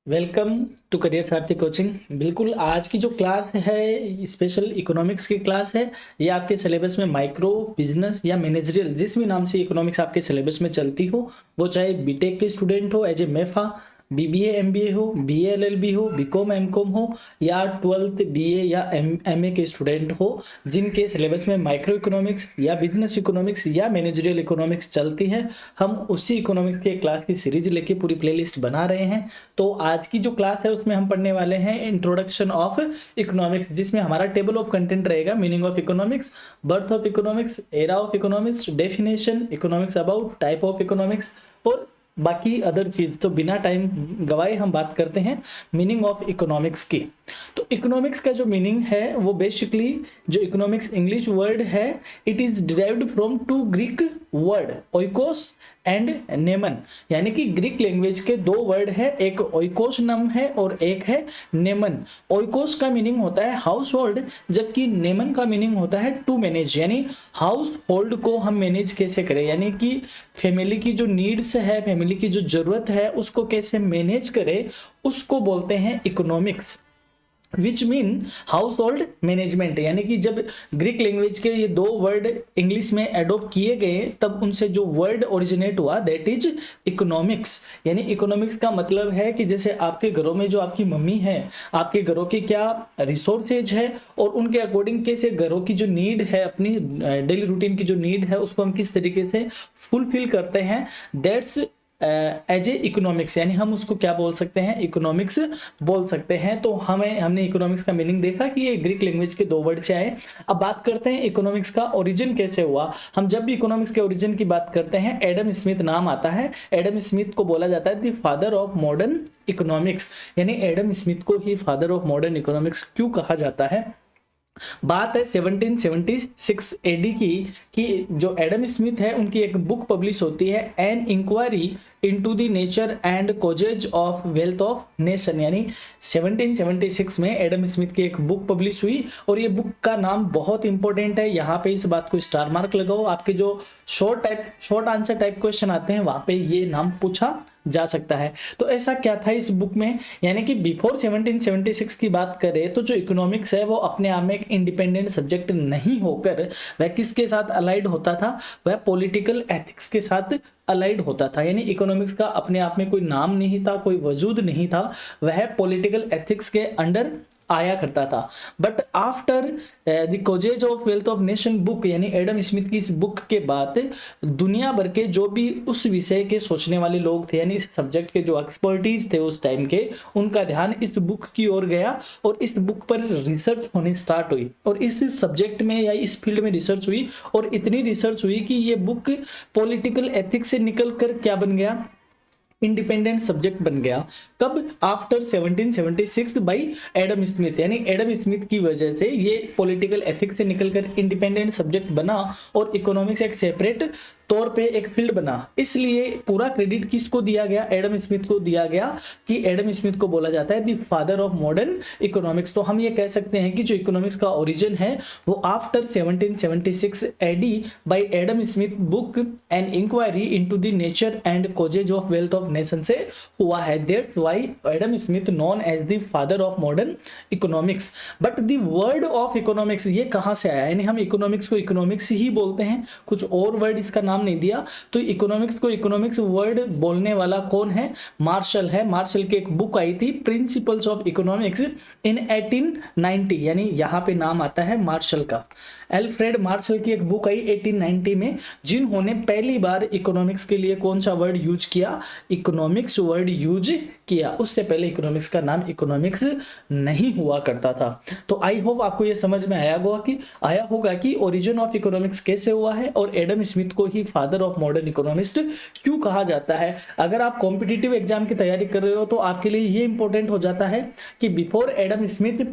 Welcome to career Sarathi coaching. बिल्कुल आज की जो क्लास है स्पेशल इकोनॉमिक्स की क्लास है। ये आपके सिलेबस में माइक्रो बिजनेस या मैनेजरियल जिस भी नाम से इकोनॉमिक्स आपके सिलेबस में चलती हो, वो चाहे बीटेक के स्टूडेंट हो एज ए मेफा, बीबीए एमबीए हो, बीए एलएलबी हो, बीकॉम एमकॉम हो या ट्वेल्थ बीए या एमए के स्टूडेंट हो, जिनके सिलेबस में माइक्रो इकोनॉमिक्स या बिजनेस इकोनॉमिक्स या मैनेजरियल इकोनॉमिक्स चलती है, हम उसी इकोनॉमिक्स के क्लास की सीरीज लेके पूरी प्लेलिस्ट बना रहे हैं। तो आज की जो क्लास है उसमें हम पढ़ने वाले हैं इंट्रोडक्शन ऑफ इकोनॉमिक्स, जिसमें हमारा टेबल ऑफ कंटेंट रहेगा, meaning of economics, birth of economics, era of economics, definition, economics about, type of economics और बाकी अदर चीज। तो बिना टाइम गवाए हम बात करते हैं मीनिंग ऑफ इकोनॉमिक्स की। तो इकोनॉमिक्स का जो मीनिंग है वो बेसिकली, जो इकोनॉमिक्स इंग्लिश वर्ड है, it is derived from two Greek word oikos and nemein, यानी कि ग्रीक लैंग्वेज के दो वर्ड है, एक ओइकोस नाम है और एक है नेमन। ओइकोस का मीनिंग होता है हाउस होल्ड, जबकि नेमन का मीनिंग होता है टू मैनेज, यानी हाउस होल्ड को हम मैनेज कैसे करें, यानी कि फैमिली की जो नीड्स है, फैमिली की जो जरूरत है उसको कैसे मैनेज करें, उसको बोलते हैं economics, which mean house hold management. यानी कि जब ग्रीक लैंग्वेज के ये दो वर्ड इंग्लिश में एडोप्ट किए गए तब उनसे जो वर्ड ओरिजिनेट हुआ दैट इज इकोनॉमिक्स। यानी इकोनॉमिक्स का मतलब है कि जैसे आपके घरों में जो आपकी मम्मी है, आपके घरों की क्या रिसोर्सेज है और उनके अकॉर्डिंग कैसे घरों की जो नीड है, अपनी डेली रूटीन की जो नीड है उसको हम किस तरीके से फुलफिल करते हैं, दैट्स एज ए इकोनॉमिक्स। यानी हम उसको क्या बोल सकते हैं, इकोनॉमिक्स बोल सकते हैं। तो हमने इकोनॉमिक्स का मीनिंग देखा कि ये ग्रीक लैंग्वेज के दो वर्ड से आए। अब बात करते हैं इकोनॉमिक्स का ओरिजिन कैसे हुआ। हम जब भी इकोनॉमिक्स के ओरिजिन की बात करते हैं, एडम स्मिथ नाम आता है। एडम स्मिथ को बोला जाता है the father of modern economics, यानी एडम स्मिथ को ही फादर ऑफ मॉडर्न इकोनॉमिक्स क्यों कहा जाता है। बात है 1776 एडी की, कि जो एडम स्मिथ है उनकी एक बुक पब्लिश होती है, an inquiry into the nature and causes of wealth of nation. यानी 1776 में एडम स्मिथ की एक बुक पब्लिश हुई और ये बुक का नाम बहुत इंपॉर्टेंट है। यहाँ पे इस बात को स्टार मार्क लगाओ, आपके जो शॉर्ट आंसर टाइप क्वेश्चन आते हैं वहां पे ये नाम पूछा जा सकता है। तो ऐसा क्या था इस बुक में, यानी कि बिफोर 1776 की बात करें तो जो इकोनॉमिक्स है वो अपने आप में एक इंडिपेंडेंट सब्जेक्ट नहीं होकर वह किसके साथ अलाइड होता था, वह पॉलिटिकल एथिक्स के साथ अलाइड होता था। यानी इकोनॉमिक्स का अपने आप में कोई नाम नहीं था, कोई वजूद नहीं था, वह पॉलिटिकल एथिक्स के अंडर आया करता था। But after the causes of wealth of nation book, यानी एडम स्मिथ की इस बुक के बाद दुनिया भर के जो भी उस विषय के सोचने वाले लोग थे, यानी इस सब्जेक्ट के जो एक्सपर्टीज थे उस टाइम के, उनका ध्यान इस बुक की ओर गया और इस बुक पर रिसर्च होनी स्टार्ट हुई और इस सब्जेक्ट में या इस फील्ड में रिसर्च हुई और इतनी रिसर्च हुई कि ये बुक पॉलिटिकल एथिक्स से निकल कर क्या बन गया, इंडिपेंडेंट सब्जेक्ट बन गया। कब, आफ्टर 1776 बाई एडम स्मिथ। यानी एडम स्मिथ की वजह से ये पॉलिटिकल एथिक्स से निकलकर इंडिपेंडेंट सब्जेक्ट बना और इकोनॉमिक्स एक सेपरेट तौर पे एक फील्ड बना। इसलिए पूरा क्रेडिट किसको दिया गया, एडम स्मिथ को दिया गया, कि एडम स्मिथ को बोला जाता है the father of modern economics. तो हम ये कह सकते हैं कि जो इकोनॉमिक्स का ओरिजिन है वो after 1776 AD by Adam Smith book an inquiry into the nature and causes of wealth of nation से हुआ है। That's why Adam Smith known as the father of modern economics. But the word of economics ये कहां से आया, यानी हम economics को इकोनॉमिक्स ही बोलते हैं, कुछ और वर्ड इसका नाम नहीं दिया। तो इकोनॉमिक्स को इकोनॉमिक्स वर्ड बोलने वाला कौन है, मार्शल है। मार्शल की एक बुक आई थी प्रिंसिपल्स ऑफ इकोनॉमिक्स इन 1890, यानी यहां पे नाम आता है मार्शल का। एल्फ्रेड मार्शल की एक बुक आई 1890 में, जिन्होंने पहली बार इकोनॉमिक्स के लिए कौन सा वर्ड यूज किया, इकोनॉमिक्स वर्ड यूज किया। उससे पहले इकोनॉमिक्स का नाम इकोनॉमिक्स नहीं हुआ करता था। तो आई होप आपको ये समझ में आया होगा कि ओरिजिन ऑफ इकोनॉमिक्स कैसे हुआ है और एडम स्मिथ को ही फादर ऑफ मॉडर्न इकोनॉमिस्ट क्यों कहा जाता है। अगर आप कॉम्पिटिटिव एग्जाम की तैयारी कर रहे हो तो आपके लिए ये इंपॉर्टेंट हो जाता है कि बिफोर एडम स्मिथ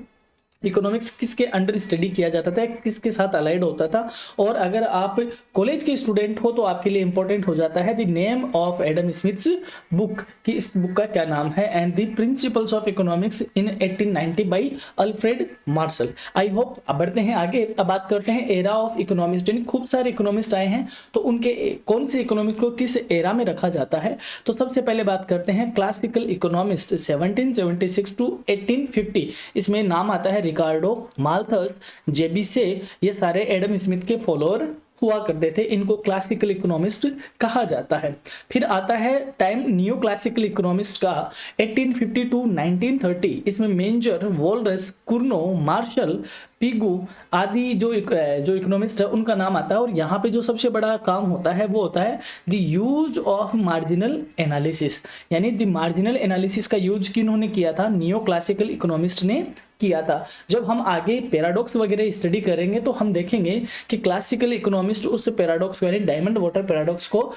इकोनॉमिक्स किसके अंडर स्टडी किया जाता था, किसके साथ अलाइड होता था। और अगर आप कॉलेज के स्टूडेंट हो तो आपके लिए इंपॉर्टेंट हो जाता है the name of Adam Smith's book, कि इस बुक का क्या नाम है, and the principles of economics in 1890 by Alfred Marshall. I hope. अब बढ़ते हैं आगे, अब बात करते हैं एरा ऑफ इकोनॉमिस्ट, यानी खूब सारे इकोनॉमिस्ट आए हैं तो उनके कौन से इकोनॉमिक्स को किस एरा में रखा जाता है। तो सबसे पहले बात करते हैं क्लासिकल इकोनॉमिस्ट 1776 टू 1850। इसमें नाम आता है रिकार्डो, माल्थस, जेबिसे, ये सारे एडम स्मिथ के फॉलोअर हुआ करते थे, इनको क्लासिकल इकोनॉमिस्ट कहा जाता है। फिर आता है टाइम न्यू क्लासिकल इकोनॉमिस्ट का 1850 टू 1930। इसमें मेंजर, वॉलरस, कुर्नो, मार्शल, पिगू आदि जो इकोनॉमिस्ट है उनका नाम आता है। और यहाँ पे जो सबसे बड़ा काम होता है वो होता है the use of marginal analysis, यानी द मार्जिनल एनालिसिस का यूज किन्होंने किया था, नियो क्लासिकल इकोनॉमिस्ट ने किया था। जब हम आगे पैराडॉक्स वगैरह स्टडी करेंगे तो हम देखेंगे कि क्लासिकल इकोनॉमिस्ट उस पैराडॉक्स यानी डायमंड वाटर पैराडॉक्स को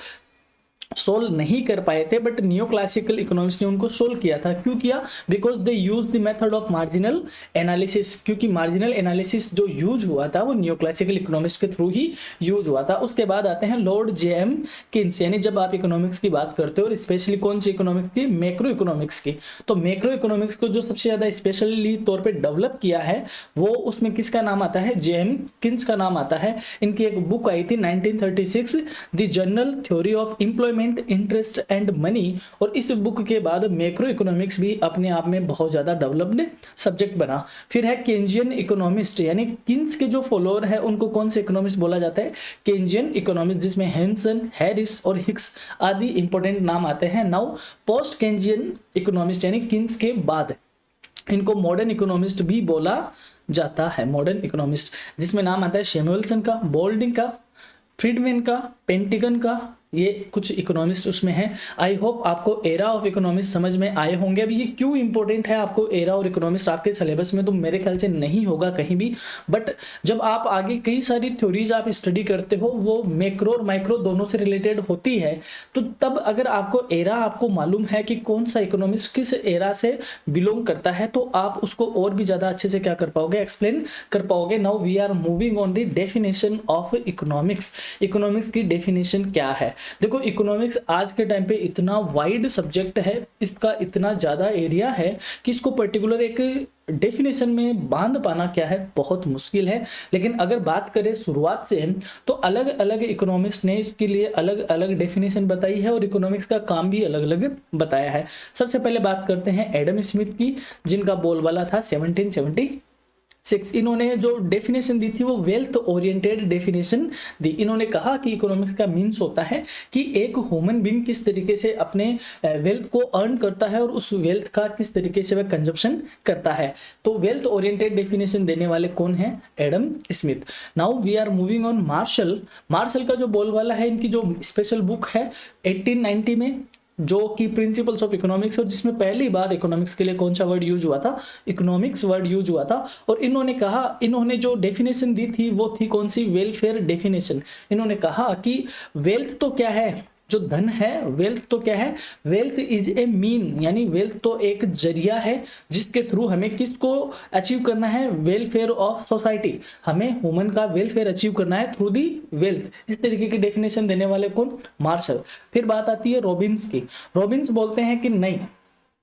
सोल्व नहीं कर पाए थे, बट नियो क्लासिकल इकोनॉमिक्स ने उनको सोल्व किया था। क्यों किया? Because they use the method of marginal analysis, क्योंकि मार्जिनल एनालिसिस जो यूज हुआ था वो नियो क्लासिकल इकोनॉमिक्स के थ्रू ही यूज हुआ था। उसके बाद आते हैं लॉर्ड जे.एम. किन्स, यानी जब आप इकोनॉमिक्स की बात करते हो और स्पेशली कौन सी इकोनॉमिक्स की, मैक्रो इकोनॉमिक्स की, तो मैक्रो इकोनॉमिक्स को जो सबसे ज्यादा स्पेशली तौर पर डेवलप किया है वो उसमें किसका नाम आता है, जे.एम. किन्स का नाम आता है। इनकी एक बुक आई थी 1936, the general theory of employment, interest and money. और इस बुक के बाद मैक्रो इकोनॉमिक्स भी अपने आप में बहुत ज्यादा डेवलप्ड सब्जेक्ट बना। फिर है केंजियन इकोनॉमिस्ट, यानी किन्स के जो फॉलोअर है उनको कौन से इकोनॉमिस्ट बोला जाता है, केंजियन इकोनॉमिस्ट, जिसमें हैंसन, हैरिस और हिक्स आदि इंपॉर्टेंट नाम आते हैं। नाउ पोस्ट केंजियन इकोनॉमिस्ट, यानी किन्स के बाद इनको मॉडर्न इकोनॉमिस्ट भी बोला जाता है। मॉडर्न इकोनॉमिस्ट जिसमें नाम आता है सैमुअलसन का, बोल्डिंग का, फ्रीडमैन का, पेंटिगन का, ये कुछ इकोनॉमिस्ट उसमें हैं। आई होप आपको एरा ऑफ इकोनॉमिस्ट समझ में आए होंगे। अभी ये क्यों इंपॉर्टेंट है आपको एरा और इकोनॉमिस्ट आपके सिलेबस में, तो मेरे ख्याल से नहीं होगा कहीं भी, बट जब आप आगे कई सारी थ्योरीज आप स्टडी करते हो वो मैक्रो और माइक्रो दोनों से रिलेटेड होती है, तो तब अगर आपको एरा आपको मालूम है कि कौन सा इकोनॉमिस्ट किस एरा से बिलोंग करता है तो आप उसको और भी ज्यादा अच्छे से क्या कर पाओगे, एक्सप्लेन कर पाओगे। Now we are moving on the definition of economics. Economics की डेफिनेशन क्या है? देखो इकोनॉमिक्स आज के टाइम पे इतना वाइड सब्जेक्ट है, इसका इतना ज्यादा एरिया है कि इसको पर्टिकुलर एक डेफिनेशन में बांध पाना क्या है, बहुत मुश्किल है। लेकिन अगर बात करें शुरुआत से तो अलग अलग इकोनॉमिस्ट ने इसके लिए अलग अलग डेफिनेशन बताई है और इकोनॉमिक्स का काम भी अलग अलग बताया है। सबसे पहले बात करते हैं एडम स्मिथ की, जिनका बोलबाला था 1776। इन्होंने जो डेफिनेशन दी थी वो वेल्थ ओरिएंटेड डेफिनेशन दी। इन्होंने कहा कि इकोनॉमिक्स का मीन्स होता है कि एक ह्यूमन बीइंग किस तरीके से अपने वेल्थ को अर्न करता है और उस वेल्थ का किस तरीके से वह कंजप्शन करता है। तो वेल्थ ओरिएंटेड डेफिनेशन देने वाले कौन है? Adam Smith. Now we are moving on Marshall. Marshall का जो बोलबाला है, इनकी जो स्पेशल बुक है 1890 में, जो कि प्रिंसिपल्स ऑफ इकोनॉमिक्स, और जिसमें पहली बार इकोनॉमिक्स के लिए कौन सा वर्ड यूज हुआ था, इकोनॉमिक्स वर्ड यूज हुआ था। और इन्होंने कहा, इन्होंने जो डेफिनेशन दी थी वो थी कौन सी, वेलफेयर डेफिनेशन। इन्होंने कहा कि वेल्थ तो क्या है, जो धन है, वेल्थ तो क्या है, वेल्थ इज ए मीन, यानी वेल्थ तो एक जरिया है जिसके थ्रू हमें किसको अचीव करना है, वेलफेयर ऑफ सोसाइटी। हमें ह्यूमन का वेलफेयर अचीव करना है थ्रू दी वेल्थ। इस तरीके की डेफिनेशन देने वाले कौन? मार्शल। फिर बात आती है रॉबिन्स की। रॉबिन्स बोलते हैं कि नहीं,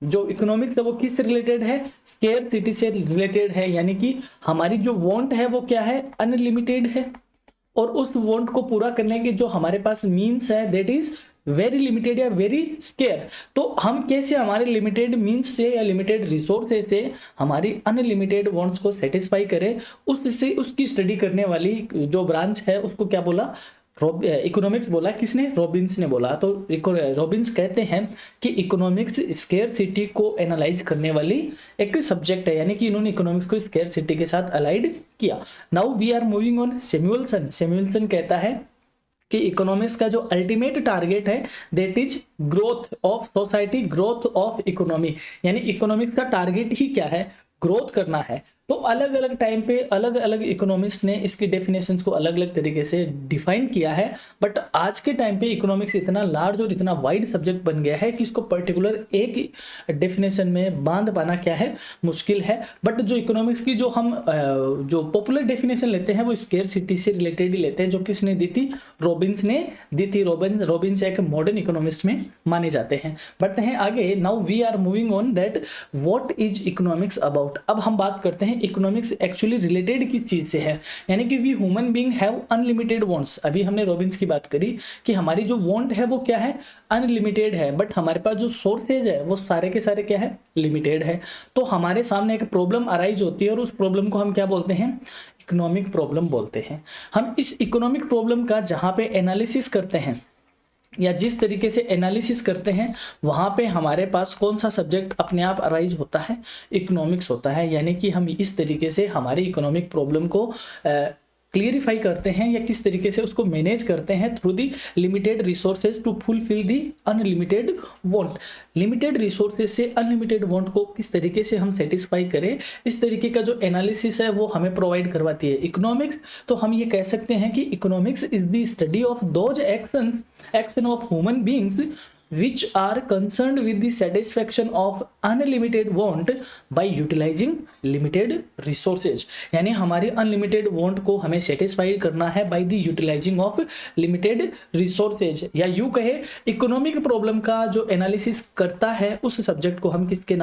जो इकोनॉमिक्स है वो किस रिलेटेड है, स्केर्सिटी से रिलेटेड है, यानी कि हमारी जो वांट है वो क्या है, अनलिमिटेड है, और उस वांट को पूरा करने के जो हमारे पास मीन्स है दैट इज वेरी लिमिटेड या वेरी स्केयर। तो हम कैसे हमारे लिमिटेड मीन्स से या लिमिटेड रिसोर्सेज से हमारी अनलिमिटेड वांट्स को सेटिस्फाई करें, उससे उसकी स्टडी करने वाली जो ब्रांच है उसको क्या बोला, इकोनॉमिक्स बोला। किसने? रॉबिन्स ने बोला। तो रॉबिन्स कहते हैं कि इकोनॉमिक्स स्केर्सिटी को एनालाइज करने वाली एक सब्जेक्ट है, यानी कि इन्होंने इकोनॉमिक्स को स्केर्सिटी के साथ अलाइड किया। Now we are moving on Samuelson. Samuelson कहता है कि इकोनॉमिक्स का जो अल्टीमेट टारगेट है that is growth of society, growth of economy, यानी इकोनॉमिक्स का टारगेट ही क्या है, ग्रोथ करना है। तो अलग अलग टाइम पे अलग अलग इकोनॉमिस्ट ने इसकी डेफिनेशंस को अलग अलग तरीके से डिफाइन किया है, बट आज के टाइम पे इकोनॉमिक्स इतना लार्ज और इतना वाइड सब्जेक्ट बन गया है कि इसको पर्टिकुलर एक डेफिनेशन में बांध पाना क्या है, मुश्किल है। बट जो इकोनॉमिक्स की जो हम जो पॉपुलर डेफिनेशन लेते हैं वो स्केर्सिटी से रिलेटेड ही लेते हैं, जो किसने दी थी, रॉबिन्स ने दी थी। रॉबिन्स एक मॉडर्न इकोनॉमिस्ट में माने जाते हैं। बढ़ते हैं आगे, now we are moving on that what is economics about. अब हम बात करते हैं इकोनॉमिक्स एक्चुअली रिलेटेड किस चीज से है, यानी कि we human being have unlimited wants. अभी हमने रॉबिन्स की बात करी कि हमारी जो वांट है वो क्या है, अनलिमिटेड है, बट हमारे पास जो सोर्सेज है वो सारे के सारे क्या है, लिमिटेड है। तो हमारे सामने एक प्रॉब्लम अराइज होती है और उस प्रॉब्लम को हम क्या बोलते हैं, इकोनॉमिक प्रॉब्लम बोलते हैं। हम इस इकोनॉमिक प्रॉब्लम का जहां पे एनालिसिस करते हैं या जिस तरीके से एनालिसिस करते हैं वहाँ पे हमारे पास कौन सा सब्जेक्ट अपने आप अराइज होता है, इकोनॉमिक्स होता है। यानी कि हम इस तरीके से हमारी इकोनॉमिक प्रॉब्लम को क्लियरिफाई करते हैं या किस तरीके से उसको मैनेज करते हैं through the limited resources to fulfil the unlimited want. Limited resources से अनलिमिटेड वांट को किस तरीके से हम सेटिस्फाई करें, इस तरीके का जो एनालिसिस है वो हमें प्रोवाइड करवाती है इकोनॉमिक्स। तो हम ये कह सकते हैं कि economics is the study of those action of human beings which are concerned with the satisfaction of unlimited want by utilizing limited resources। यानी हमारी अनलिमिटेड want को हमें सेटिस्फाई करना है by the utilizing of limited resources। या यूं कहे economic problem का जो एनालिसिस करता है उस सब्जेक्ट को हम किसके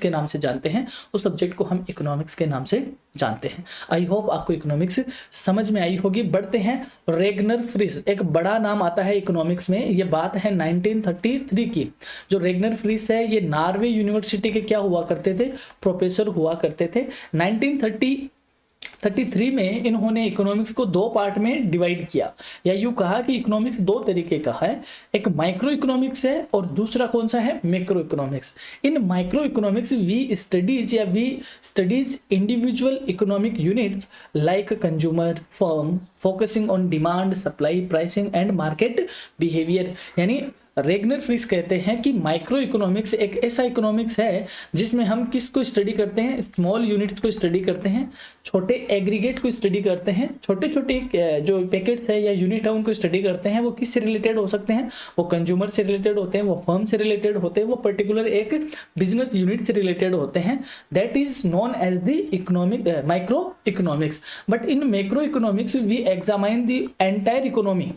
नाम से जानते हैं, उस सब्जेक्ट को हम इकोनॉमिक्स के नाम से जानते हैं। आई होप आपको इकोनॉमिक्स समझ में आई होगी। बढ़ते हैं, रेगनर फ्रिस एक बड़ा नाम आता है इकोनॉमिक्स में। ये बात है 1933 की। जो रेगनर फ्रिस है ये नॉर्वे यूनिवर्सिटी के क्या हुआ करते थे, प्रोफेसर हुआ करते थे। 1933 में इन्होंने इकोनॉमिक्स को दो पार्ट में डिवाइड किया, या यूं कहा कि इकोनॉमिक्स दो तरीके का है, एक माइक्रो इकोनॉमिक्स है और दूसरा कौन सा है, macro economics. In micro economics we studies individual economic units like consumer, firm, focusing on demand, supply, pricing and market behaviour. यानी रेगनर फ्रिस कहते हैं कि माइक्रो इकोनॉमिक्स एक ऐसा इकोनॉमिक्स है जिसमें हम किसको स्टडी करते हैं, स्मॉल यूनिट्स को स्टडी करते हैं, छोटे एग्रीगेट को स्टडी करते हैं, छोटे छोटे जो पैकेट्स है या यूनिट है उनको स्टडी करते हैं। वो किससे रिलेटेड हो सकते हैं, वो कंज्यूमर से रिलेटेड होते हैं, वो फर्म से रिलेटेड होते हैं, वो पर्टिकुलर एक बिजनेस यूनिट से रिलेटेड होते हैं। That is known as the economic micro economics. But in macro economics we examine the entire economy.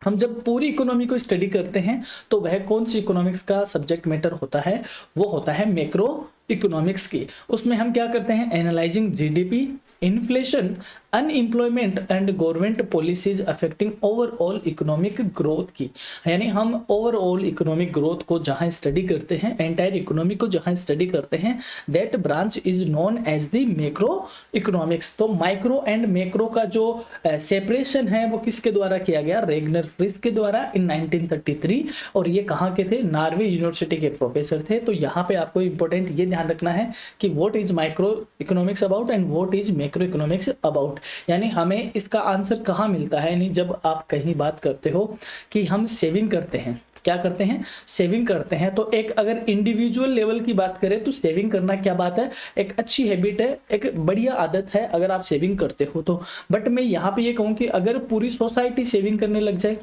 हम जब पूरी इकोनॉमी को स्टडी करते हैं तो वह कौन सी इकोनॉमिक्स का सब्जेक्ट मैटर होता है, वो होता है मैक्रो इकोनॉमिक्स की। उसमें हम क्या करते हैं, analysing GDP, inflation, unemployment and government policies affecting overall economic growth की। यानी हम ओवरऑल इकोनॉमिक ग्रोथ को जहां स्टडी करते हैं, एंटायर इकोनॉमी को जहां स्टडी करते हैं, that branch is known as the macro economics. तो माइक्रो एंड मैक्रो का जो सेपरेशन है वो किसके द्वारा किया गया, रेगनर फ्रिस के द्वारा इन 1933। और ये कहाँ के थे, नॉर्वे यूनिवर्सिटी के प्रोफेसर थे। तो यहाँ पे आपको इंपॉर्टेंट ये ध्यान रखना है कि what is micro economics about and what is macro economics about. यानी हमें इसका आंसर कहाँ मिलता है, यानी जब आप कहीं बात करते हो कि हम सेविंग करते हैं, क्या करते हैं, सेविंग करते हैं। तो एक अगर इंडिविजुअल लेवल की बात करें तो सेविंग करना क्या बात है, एक अच्छी हैबिट है, एक बढ़िया आदत है अगर आप सेविंग करते हो तो। बट मैं यहाँ पे ये कहूँ कि अगर पूरी सोसाइटी सेविंग करने लग जाए,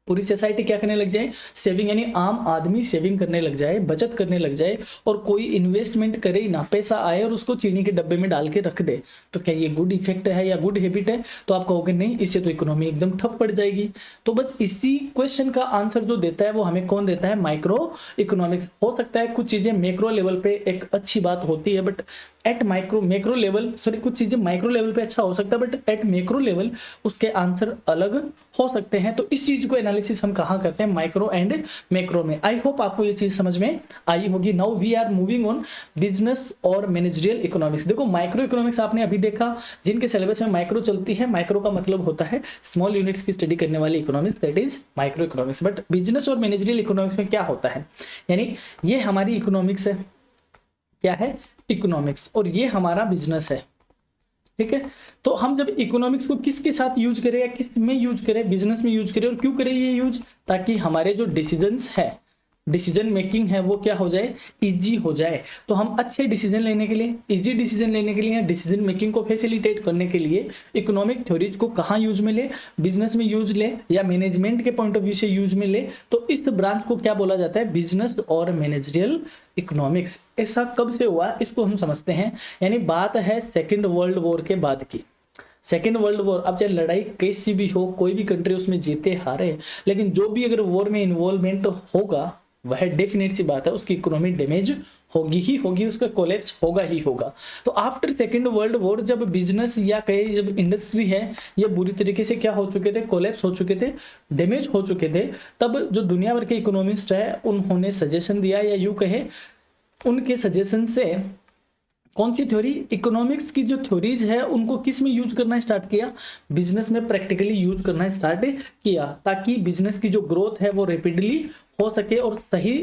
पूरी सोसाइटी क्या करने लग जाए, सेविंग, यानी आम आदमी सेविंग करने लग जाए, बचत करने लग जाए और कोई इन्वेस्टमेंट करे ही ना, पैसा आए और उसको चीनी के डब्बे में डाल के रख दे, तो क्या ये गुड इफेक्ट है या गुड हैबिट है? तो आप कहोगे नहीं, इससे तो इकोनॉमी एकदम ठप पड़ जाएगी। तो बस इसी क्वेश्चन का आंसर जो देता है वो हमें कौन देता है, माइक्रो इकोनॉमिक्स। हो सकता है कुछ चीजें मैक्रो लेवल पे एक अच्छी बात होती है, but at macro level, sorry, कुछ चीजें माइक्रो लेवल पे अच्छा हो सकता है, बट एट मैक्रो लेवल उसके आंसर अलग हो सकते हैं। तो इस चीज को एनालिसिस हम कहाँ करते हैं, माइक्रो एंड मैक्रो में। आई होप आपको ये चीज समझ में आई होगी। Now we are moving on business और मैनेजरियल इकोनॉमिक्स। देखो माइक्रो इकोनॉमिक्स आपने अभी देखा, जिनके सिलेबस में माइक्रो चलती है, माइक्रो का मतलब होता है स्मॉल यूनिट्स की स्टडी करने वाली economics, that is micro economics. But business और मैनेजरियल इकोनॉमिक्स में क्या होता है, यानी ये हमारी इकोनॉमिक्स है, क्या है, इकोनॉमिक्स, और ये हमारा बिजनेस है, ठीक है। तो हम जब इकोनॉमिक्स को किसके साथ यूज करें या किस में यूज करें, बिजनेस में यूज करें, और क्यों करें ये यूज, ताकि हमारे जो डिसीजंस है, डिसीजन मेकिंग है वो क्या हो जाए, इजी हो जाए। तो हम अच्छे डिसीजन लेने के लिए, इजी डिसीजन लेने के लिए, डिसीजन मेकिंग को फैसिलिटेट करने के लिए इकोनॉमिक थ्योरीज को कहाँ यूज में ले, बिजनेस में यूज ले या मैनेजमेंट के पॉइंट ऑफ व्यू से यूज में ले, तो इस ब्रांच को क्या बोला जाता है, बिजनेस और मैनेजरियल इकोनॉमिक्स। ऐसा कब से हुआ इसको हम समझते हैं। यानी बात है सेकेंड वर्ल्ड वॉर के बाद की। सेकेंड वर्ल्ड वॉर, अब चाहे लड़ाई कैसी भी हो, कोई भी कंट्री उसमें जीते हारे, लेकिन जो भी अगर वॉर में इन्वॉल्वमेंट होगा वह डेफिनेट सी बात है उसकी इकोनॉमी डैमेज होगी ही होगी, उसका कोलैप्स होगा ही होगा। तो आफ्टर सेकेंड वर्ल्ड वॉर जब बिजनेस या कहे जब इंडस्ट्री है ये बुरी तरीके से क्या हो चुके थे, कोलैप्स हो चुके थे, डैमेज हो चुके थे, तब जो दुनिया भर के इकोनॉमिस्ट है उन्होंने सजेशन दिया, या यूं कहे उनके सजेशन से कौन सी थ्योरी, इकोनॉमिक्स की जो थ्योरीज है उनको किस में यूज करना स्टार्ट किया, बिजनेस में प्रैक्टिकली यूज करना स्टार्ट किया, ताकि बिजनेस की जो ग्रोथ है वो रैपिडली हो सके और सही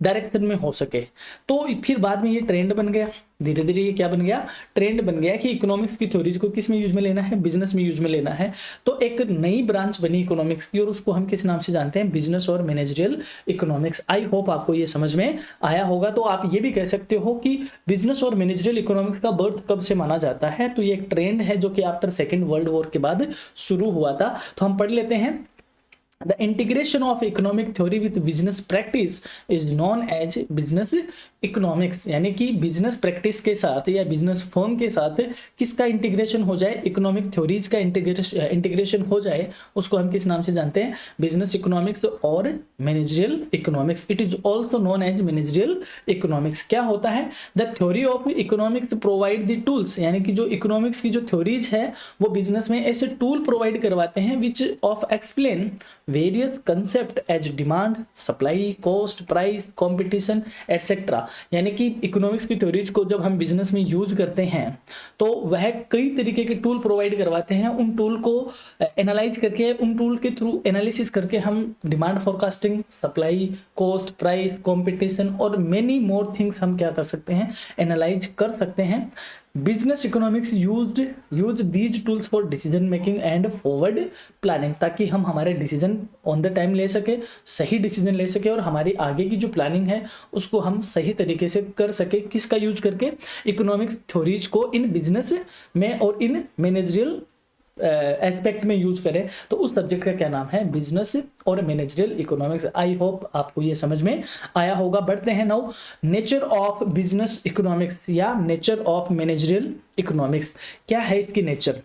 डायरेक्शन में हो सके। तो फिर बाद में ये ट्रेंड बन गया, धीरे धीरे ये क्या बन गया, ट्रेंड बन गया कि इकोनॉमिक्स की थ्योरीज को किस में यूज में लेना है, बिजनेस में यूज में लेना है। तो एक नई ब्रांच बनी इकोनॉमिक्स की और उसको हम किस नाम से जानते हैं, बिजनेस और मैनेजरियल इकोनॉमिक्स। आई होप आपको ये समझ में आया होगा। तो आप ये भी कह सकते हो कि बिजनेस और मैनेजरियल इकोनॉमिक्स का बर्थ कब से माना जाता है, तो ये एक ट्रेंड है जो कि आफ्टर सेकेंड वर्ल्ड वॉर के बाद शुरू हुआ था। तो हम पढ़ लेते हैं। The integration of economic theory with business practice is known as business economics। यानी कि बिजनेस प्रैक्टिस के साथ या बिजनेस फर्म के साथ किसका इंटीग्रेशन हो जाए, इकोनॉमिक थ्योरीज का इंटीग्रेशन हो जाए, उसको हम किस नाम से जानते हैं, बिजनेस इकोनॉमिक्स और managerial economics. It is also known as managerial economics. क्या होता है, the theory of economics provide the tools, यानी कि जो इकोनॉमिक्स की जो थ्योरीज है वो बिजनेस में ऐसे टूल प्रोवाइड करवाते हैं which of explain various concept as demand, supply, cost, price, competition etcetera. यानी कि इकोनॉमिक्स की थ्योरीज को जब हम बिजनेस में यूज करते हैं तो वह कई तरीके के टूल प्रोवाइड करवाते हैं। उन टूल को एनालाइज करके, उन टूल के थ्रू एनालिसिस करके हम demand forecasting, supply, cost, price, competition और मेनी मोर थिंग्स हम क्या कर सकते हैं, एनालाइज कर सकते हैं। Business economics use these tools for decision making and forward planning, ताकि हम हमारे डिसीजन ऑन द टाइम ले सके, सही डिसीजन ले सके और हमारी आगे की जो प्लानिंग है उसको हम सही तरीके से कर सके। किसका यूज करके, इकोनॉमिक्स थ्योरीज को इन बिजनेस में और इन मैनेजरियल एस्पेक्ट में यूज करें। तो उस सब्जेक्ट का क्या नाम है, बिजनेस और मैनेजरियल इकोनॉमिक्स। आई होप आपको ये समझ में आया होगा। बढ़ते हैं now, nature of business economics या नेचर ऑफ मैनेजरियल इकोनॉमिक्स। क्या है इसकी नेचर?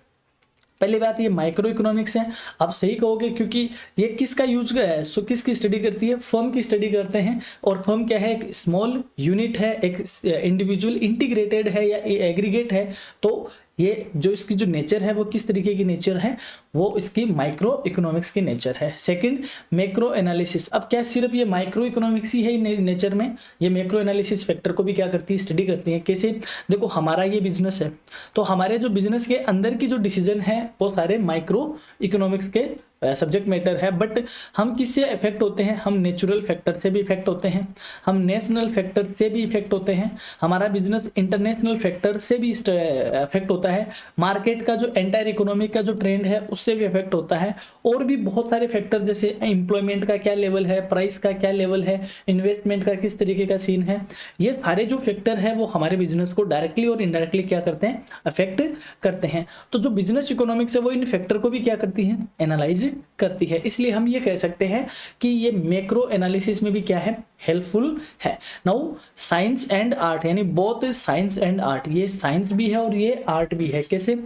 पहली बात ये माइक्रो इकोनॉमिक्स है। आप सही कहोगे क्योंकि ये किसका यूज है, सो किसकी स्टडी करती है, फर्म की स्टडी करते हैं। और फर्म क्या है, एक स्मॉल यूनिट है, एक इंडिविजुअल इंटीग्रेटेड है या एग्रीगेट है। तो ये जो इसकी जो नेचर है वो किस तरीके की नेचर है, वो इसकी माइक्रो इकोनॉमिक्स की नेचर है। Second, macro analysis. अब क्या सिर्फ ये माइक्रो इकोनॉमिक्स ही है नेचर में, ये मैक्रो एनालिसिस फैक्टर को भी क्या करती है, स्टडी करती है। कैसे, देखो हमारा ये बिजनेस है तो हमारे जो बिजनेस के अंदर की जो डिसीजन है वो सारे माइक्रो इकोनॉमिक्स के सब्जेक्ट मैटर है। बट हम किससे इफेक्ट होते हैं, हम नेचुरल फैक्टर से भी इफेक्ट होते हैं, हम नेशनल फैक्टर से भी इफेक्ट होते हैं, हमारा बिजनेस इंटरनेशनल फैक्टर से भी इफेक्ट होता है, मार्केट का जो एंटायर इकोनॉमी का जो ट्रेंड है उससे भी इफेक्ट होता है, और भी बहुत सारे फैक्टर जैसे एम्प्लॉयमेंट का क्या लेवल है, प्राइस का क्या लेवल है, इन्वेस्टमेंट का किस तरीके का सीन है। ये सारे जो फैक्टर है वो हमारे बिजनेस को डायरेक्टली और इनडायरेक्टली क्या करते हैं, अफेक्ट करते हैं। तो जो बिजनेस इकोनॉमिक्स है वो इन फैक्टर को भी क्या करती है, एनालाइज करती है। इसलिए हम ये कह सकते हैं कि ये मैक्रो एनालिसिस में भी क्या है, हेल्पफुल है। नाउ साइंस एंड आर्ट, यानी बोथ साइंस एंड आर्ट, ये साइंस भी है और ये आर्ट भी है। कैसे,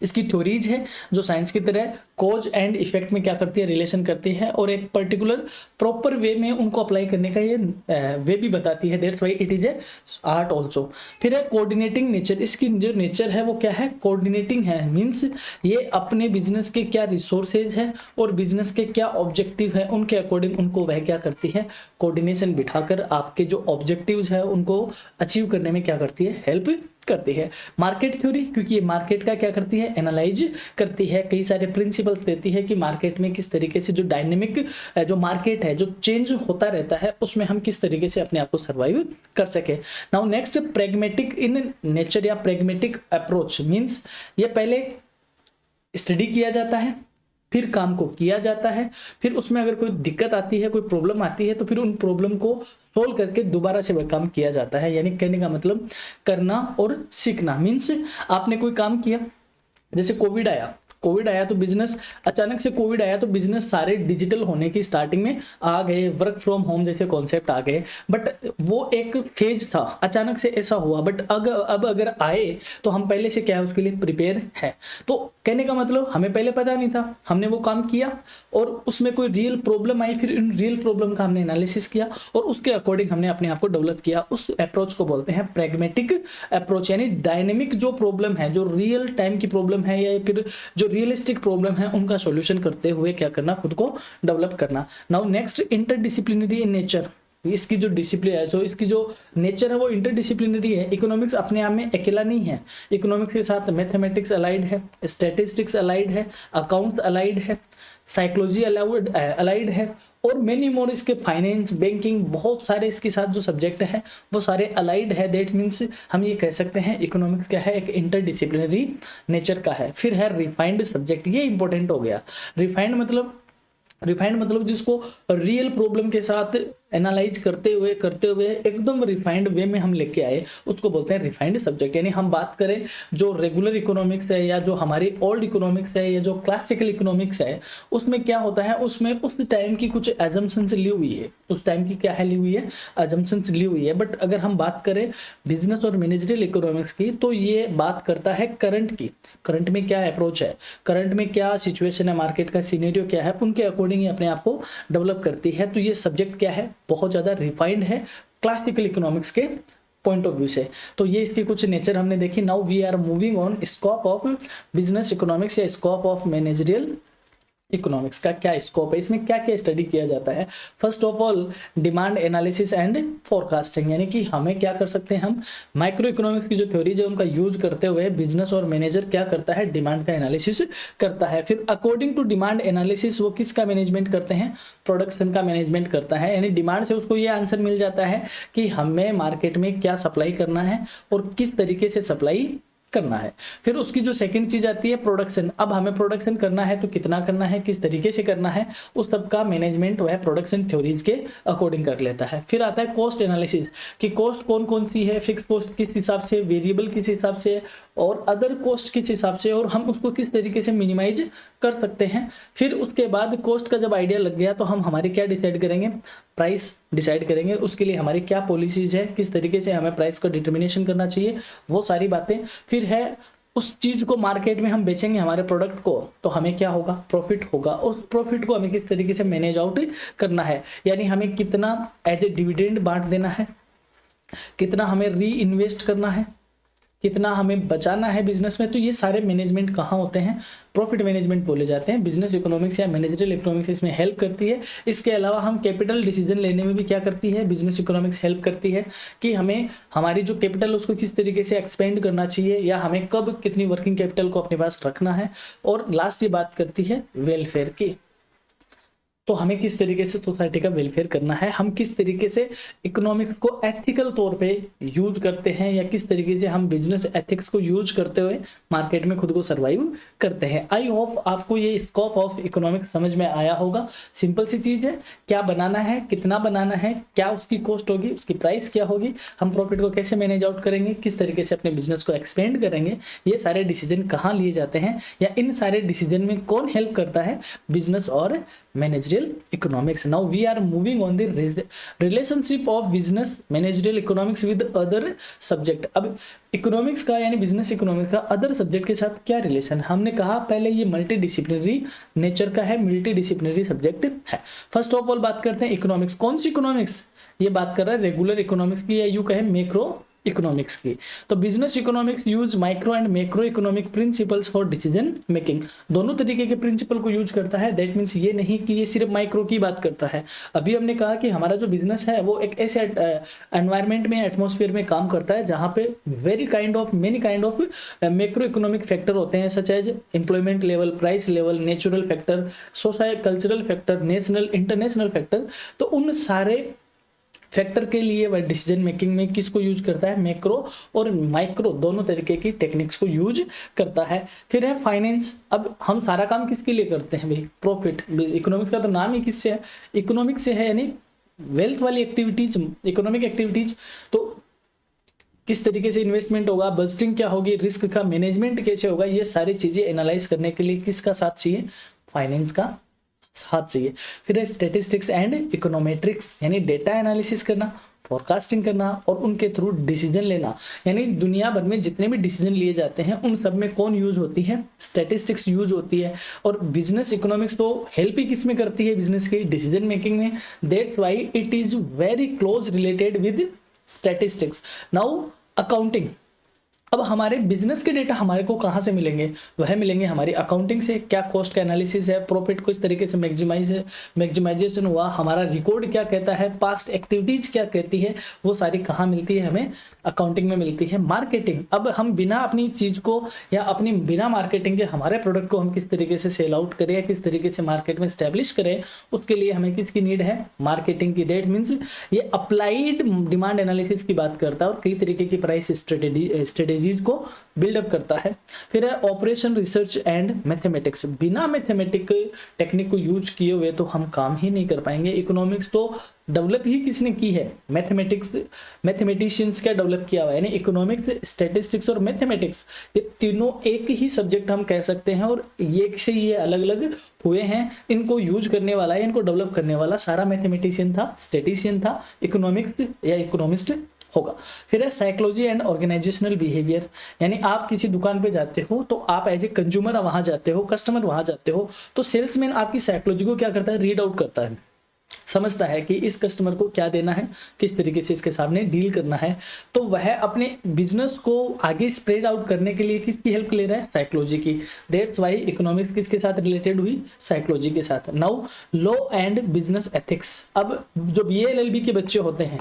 इसकी थ्योरीज है जो साइंस की तरह कॉज एंड इफेक्ट में क्या करती है, रिलेशन करती है, और एक पर्टिकुलर प्रॉपर वे में उनको अप्लाई करने का ये वे भी बताती है। That's why it is a art also. फिर है कोऑर्डिनेटिंग नेचर। इसकी जो नेचर है वो क्या है, कोऑर्डिनेटिंग है। मीन्स ये अपने बिजनेस के क्या रिसोर्सेज है और बिजनेस के क्या ऑब्जेक्टिव है उनके अकॉर्डिंग उनको वह क्या करती है, कोऑर्डिनेशन बिठाकर आपके जो ऑब्जेक्टिव्स है उनको अचीव करने में क्या करती है, हेल्प करती है। मार्केट थ्योरी, क्योंकि ये मार्केट का क्या करती है, एनालाइज करती है, कई सारे प्रिंसिपल्स देती है कि मार्केट में किस तरीके से जो डायनेमिक जो मार्केट है जो चेंज होता रहता है उसमें हम किस तरीके से अपने आप को सर्वाइव कर सके। Now next, pragmatic in nature या प्रेगमेटिक अप्रोच। मींस ये पहले स्टडी किया जाता है, फिर काम को किया जाता है, फिर उसमें अगर कोई दिक्कत आती है, कोई प्रॉब्लम आती है, तो फिर उन प्रॉब्लम को सोल्व करके दोबारा से वह काम किया जाता है। यानी कहने का मतलब करना और सीखना। मीन्स आपने कोई काम किया, जैसे कोविड आया तो बिजनेस, अचानक से कोविड आया तो बिजनेस सारे डिजिटल होने की स्टार्टिंग में आ गए, वर्क फ्रॉम होम जैसे कॉन्सेप्ट आ गए, बट वो एक फेज था, अचानक से ऐसा हुआ। बट अब अगर आए तो हम पहले से क्या है उसके लिए प्रिपेयर है। तो कहने का मतलब हमें पहले पता नहीं था, हमने वो काम किया और उसमें कोई रियल प्रॉब्लम आई, फिर इन रियल प्रॉब्लम का हमने एनालिसिस किया और उसके अकॉर्डिंग हमने अपने आप को डेवलप किया। उस अप्रोच को बोलते हैं प्रैग्मेटिक अप्रोच। यानी डायनेमिक जो प्रॉब्लम है, जो रियल टाइम की प्रॉब्लम है या फिर जो रियलिस्टिक प्रॉब्लम है, उनका सॉल्यूशन करते हुए क्या करना, खुद को डेवलप करना। Now next, interdisciplinary in nature. इसकी जो डिसिप्लिन है, जो इसकी जो नेचर है वो इंटरडिसिप्लिनरी है। इकोनॉमिक्स अपने आप में अकेला नहीं है, इकोनॉमिक्स के साथ मैथमेटिक्स अलाइड है, स्टैटिस्टिक्स अलाइड है, अकाउंट्स अलाइड है, साइकोलॉजी अलाइड है और मेनी मोर। इसके फाइनेंस, बैंकिंग, बहुत सारे इसके साथ जो सब्जेक्ट है वो सारे अलाइड है। दैट मीन्स हम ये कह सकते हैं इकोनॉमिक्स क्या है, एक इंटरडिसिप्लिनरी नेचर का है। फिर है रिफाइंड सब्जेक्ट, ये इंपॉर्टेंट हो गया। रिफाइंड मतलब जिसको रियल प्रॉब्लम के साथ एनालाइज करते हुए एकदम रिफाइंड वे में हम लेके आए, उसको बोलते हैं रिफाइंड सब्जेक्ट। यानी हम बात करें जो रेगुलर इकोनॉमिक्स है या जो हमारी ओल्ड इकोनॉमिक्स है या जो क्लासिकल इकोनॉमिक्स है, उसमें क्या होता है, उसमें उस टाइम की कुछ एजम्पशंस ली हुई है, उस टाइम की क्या है ली हुई है, एजम्पशंस ली हुई है। बट अगर हम बात करें बिजनेस और मैनेजरियल इकोनॉमिक्स की, तो ये बात करता है करंट की, करंट में क्या अप्रोच है, करंट में क्या सिचुएशन है, मार्केट का सिनेरियो क्या है, उनके अकॉर्डिंग ही अपने आप को डेवलप करती है। तो ये सब्जेक्ट क्या है, बहुत ज्यादा रिफाइंड है क्लासिकल इकोनॉमिक्स के पॉइंट ऑफ व्यू से। तो ये इसकी कुछ नेचर हमने देखी। Now we are moving on scope of business economics या स्कोप ऑफ मैनेजरियल इकोनॉमिक्स का क्या स्कोप है, इसमें क्या क्या स्टडी किया जाता है। First of all demand analysis and forecasting. यानी कि हमें क्या कर सकते हैं, हम माइक्रो इकोनॉमिक्स की जो थ्योरीज है उनका यूज करते हुए बिजनेस और मैनेजर क्या करता है, डिमांड का एनालिसिस करता है। फिर अकॉर्डिंग टू डिमांड एनालिसिस वो किसका मैनेजमेंट करते हैं, प्रोडक्शन का मैनेजमेंट करता है। यानी डिमांड से उसको ये आंसर मिल जाता है कि हमें मार्केट में क्या सप्लाई करना है और किस तरीके से सप्लाई करना है। फिर उसकी जो सेकंड चीज आती है प्रोडक्शन। अब हमें प्रोडक्शन करना है तो कितना करना है, किस तरीके से करना है, उस सब का मैनेजमेंट वह प्रोडक्शन थ्योरीज के अकॉर्डिंग कर लेता है। फिर आता है कॉस्ट एनालिसिस कि कॉस्ट कौन कौन सी है, फिक्स कॉस्ट किस हिसाब से, वेरिएबल किस हिसाब से और अदर कॉस्ट किस हिसाब से, और हम उसको किस तरीके से मिनिमाइज कर सकते हैं। फिर उसके बाद कॉस्ट का जब आइडिया लग गया तो हम हमारे क्या डिसाइड करेंगे, प्राइस डिसाइड करेंगे। उसके लिए हमारी क्या पॉलिसीज है, किस तरीके से हमें प्राइस का डिटर्मिनेशन करना चाहिए, वो सारी बातें। फिर है उस चीज को मार्केट में हम बेचेंगे हमारे प्रोडक्ट को तो हमें क्या होगा, प्रॉफिट होगा। उस प्रॉफिट को हमें किस तरीके से मैनेज आउट करना है, यानी हमें कितना एज ए डिविडेंड बांट देना है, कितना हमें री इन्वेस्ट करना है, कितना हमें बचाना है बिजनेस में। तो ये सारे मैनेजमेंट कहाँ होते हैं, प्रॉफिट मैनेजमेंट बोले जाते हैं। बिजनेस इकोनॉमिक्स या मैनेजरियल इकोनॉमिक्स इसमें हेल्प करती है। इसके अलावा हम कैपिटल डिसीजन लेने में भी क्या करती है, बिजनेस इकोनॉमिक्स हेल्प करती है कि हमें हमारी जो कैपिटल उसको किस तरीके से एक्सपेंड करना चाहिए या हमें कब कितनी वर्किंग कैपिटल को अपने पास रखना है। और लास्ट ये बात करती है वेलफेयर की, तो हमें किस तरीके से सोसाइटी का वेलफेयर करना है, हम किस तरीके से इकोनॉमिक्स को एथिकल तौर पे यूज करते हैं या किस तरीके से हम बिजनेस एथिक्स को यूज करते हुए मार्केट में खुद को सर्वाइव करते हैं। आई होप आपको ये स्कोप ऑफ इकोनॉमिक्स समझ में आया होगा। सिंपल सी चीज है, क्या बनाना है, कितना बनाना है, क्या उसकी कॉस्ट होगी, उसकी प्राइस क्या होगी, हम प्रॉफिट को कैसे मैनेज आउट करेंगे, किस तरीके से अपने बिजनेस को एक्सपेंड करेंगे, ये सारे डिसीजन कहाँ लिए जाते हैं या इन सारे डिसीजन में कौन हेल्प करता है, बिजनेस और managerial economics. Now we are moving on the relationship of business managerial economics with other subject. अब इकोनॉमिक्स का यानी बिजनेस इकोनॉमिक्स का अदर सब्जेक्ट के साथ क्या रिलेशन, हमने कहा पहले ये मल्टी डिसिप्लिनरी नेचर का है, मल्टी डिसिप्लिनरी सब्जेक्ट है। फर्स्ट ऑफ ऑल बात करते हैं इकोनॉमिक्स। कौन सी इकोनॉमिक्स, ये बात कर रहा है रेगुलर इकोनॉमिक्स की या यूं कहे मैक्रो इकोनॉमिक्स की। तो business economics use micro and macro economic principles for decision making, दोनों तरीके के प्रिंसिपल को यूज करता है। दैट मीन्स ये नहीं कि ये सिर्फ माइक्रो की बात करता है। अभी हमने कहा कि हमारा जो बिजनेस है वो एक ऐसे एनवायरमेंट में, एटमॉस्फेयर में काम करता है जहाँ पे many kind of macro economic factor होते हैं, such as employment level, price level, natural factor, society cultural factor, national international factor. तो उन सारे फैक्टर के लिए वह डिसीजन मेकिंग में किसको यूज करता है, मैक्रो और माइक्रो दोनों तरीके की टेक्निक्स को यूज करता है। फिर है फाइनेंस। अब हम सारा काम किसके लिए करते हैं भाई, प्रॉफिट। इकोनॉमिक्स का तो नाम ही किससे है, इकोनॉमिक्स से है, यानी वेल्थ वाली एक्टिविटीज, इकोनॉमिक एक्टिविटीज। तो किस तरीके से इन्वेस्टमेंट होगा, बजटिंग क्या होगी, रिस्क का मैनेजमेंट कैसे होगा, ये सारी चीजें एनालाइज करने के लिए किसका साथ चाहिए, फाइनेंस का साथ चाहिए। फिर है स्टैटिस्टिक्स एंड इकोनोमेट्रिक्स, यानी डेटा एनालिसिस करना, फोरकास्टिंग करना और उनके थ्रू डिसीजन लेना। यानी दुनिया भर में जितने भी डिसीजन लिए जाते हैं उन सब में कौन यूज होती है, स्टैटिस्टिक्स यूज होती है। और बिजनेस इकोनॉमिक्स तो हेल्प ही किस में करती है, बिजनेस की डिसीजन मेकिंग में। That's why it is very close related with statistics. Now accounting. अब हमारे बिजनेस के डेटा हमारे को कहाँ से मिलेंगे, वह मिलेंगे हमारी अकाउंटिंग से। क्या कॉस्ट का एनालिसिस है, प्रॉफिट को इस तरीके से मैक्सिमाइजेशन हुआ, हमारा रिकॉर्ड क्या कहता है, पास्ट एक्टिविटीज क्या कहती है, वो सारी कहाँ मिलती है, हमें अकाउंटिंग में मिलती है। मार्केटिंग। अब हम बिना अपनी चीज को या अपनी बिना मार्केटिंग के हमारे प्रोडक्ट को हम किस तरीके से सेल आउट करें, किस तरीके से मार्केट में स्टैब्लिश करें, उसके लिए हमें किसकी नीड है, मार्केटिंग की। दैट मीन्स ये अप्लाइड डिमांड एनालिसिस की बात करता है और कई तरीके की प्राइस स्ट्रेटेजीज को बिल्डअप करता है। फिर है ऑपरेशन, रिसर्च एंड मैथमेटिक्स। बिना मैथमेटिक टेक्निक को यूज किए हुए तो हम काम ही नहीं कर पाएंगे। इकोनॉमिक्स तो डेवलप ही किसने की है, मैथमेटिक्स, मैथमेटिशियंस क्या डेवलप किया हुआ है। यानी इकोनॉमिक्स, स्टैटिस्टिक्स और मैथमेटिक्स ये तीनों एक ही सब्जेक्ट हम कह सकते हैं और ये से ये अलग अलग हुए हैं। इनको यूज करने वाला, इनको डेवलप करने वाला सारा मैथमेटिशियन था, स्टैटिशियन था, इकोनॉमिक्स या इकोनॉमिस्ट होगा। फिर है साइकोलॉजी एंड ऑर्गेनाइजेशनल बिहेवियर। यानी आप किसी दुकान पे जाते हो तो आप एज ए कंज्यूमर वहां जाते हो, कस्टमर वहां जाते हो, तो सेल्समैन आपकी साइकोलॉजी को क्या करता है, रीड आउट करता है, समझता है कि इस कस्टमर को क्या देना है, किस तरीके से इसके सामने डील करना है। तो वह अपने बिजनेस को आगे स्प्रेड आउट करने के लिए किसकी हेल्प ले रहा है, साइकोलॉजी की। दैट्स व्हाई इकोनॉमिक्स किसके साथ रिलेटेड हुई, साइकोलॉजी के साथ। Now law and business ethics. अब जो BA LLB के बच्चे होते हैं,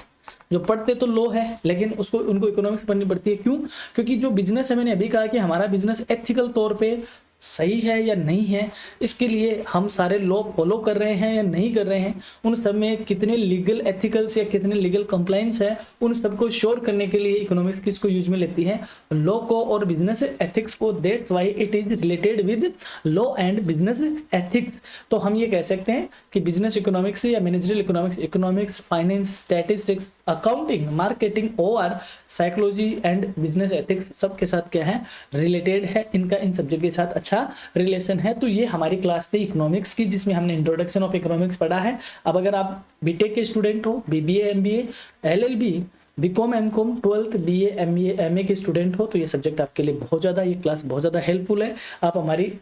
जो पढ़ते तो लॉ है लेकिन उनको इकोनॉमिक्स पढ़नी पड़ती है। क्यों? क्योंकि जो बिजनेस है, मैंने अभी कहा कि हमारा बिजनेस एथिकल तौर पे सही है या नहीं है, इसके लिए हम सारे लॉ फॉलो कर रहे हैं या नहीं कर रहे हैं, उन सब में कितने लीगल एथिकल्स या कितने लीगल कंप्लाइंस है, उन सबको श्योर करने के लिए इकोनॉमिक्स किसको यूज में लेती है, लॉ को और बिजनेस एथिक्स को। That's why it is related with law and business ethics. तो हम ये कह सकते हैं कि बिजनेस इकोनॉमिक्स या managerial economics, economics, finance, statistics, accounting, marketing और साइकोलॉजी एंड बिजनेस एथिक्स सबके साथ क्या है, रिलेटेड है। इनका इन सब्जेक्ट के साथ अच्छा रिलेशन है। तो ये हमारी क्लास थी इकोनॉमिक्स की, जिसमें हमने इंट्रोडक्शन ऑफ इकोनॉमिक्स पढ़ा है। अब अगर आप बीटेक के स्टूडेंट हो, BBA MBA LLB BCom MCom 12th BA MBA MA के स्टूडेंट हो, तो ये सब्जेक्ट आपके लिए बहुत ज़्यादा, ये क्लास बहुत ज़्यादा हेल्पफुल है। आप हमारी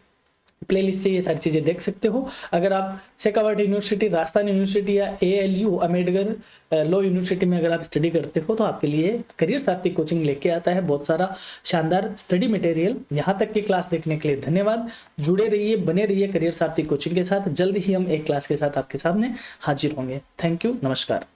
प्लेलिस्ट से ये सारी चीज़ें देख सकते हो। अगर आप शेखावत यूनिवर्सिटी, राजस्थान यूनिवर्सिटी या ALU अम्बेडकर लॉ यूनिवर्सिटी में अगर आप स्टडी करते हो तो आपके लिए करियर साथी कोचिंग लेके आता है बहुत सारा शानदार स्टडी मटेरियल। यहाँ तक की क्लास देखने के लिए धन्यवाद। जुड़े रहिए, बने रहिए करियर साथी कोचिंग के साथ। जल्द ही हम एक क्लास के साथ आपके सामने हाजिर होंगे। थैंक यू, नमस्कार।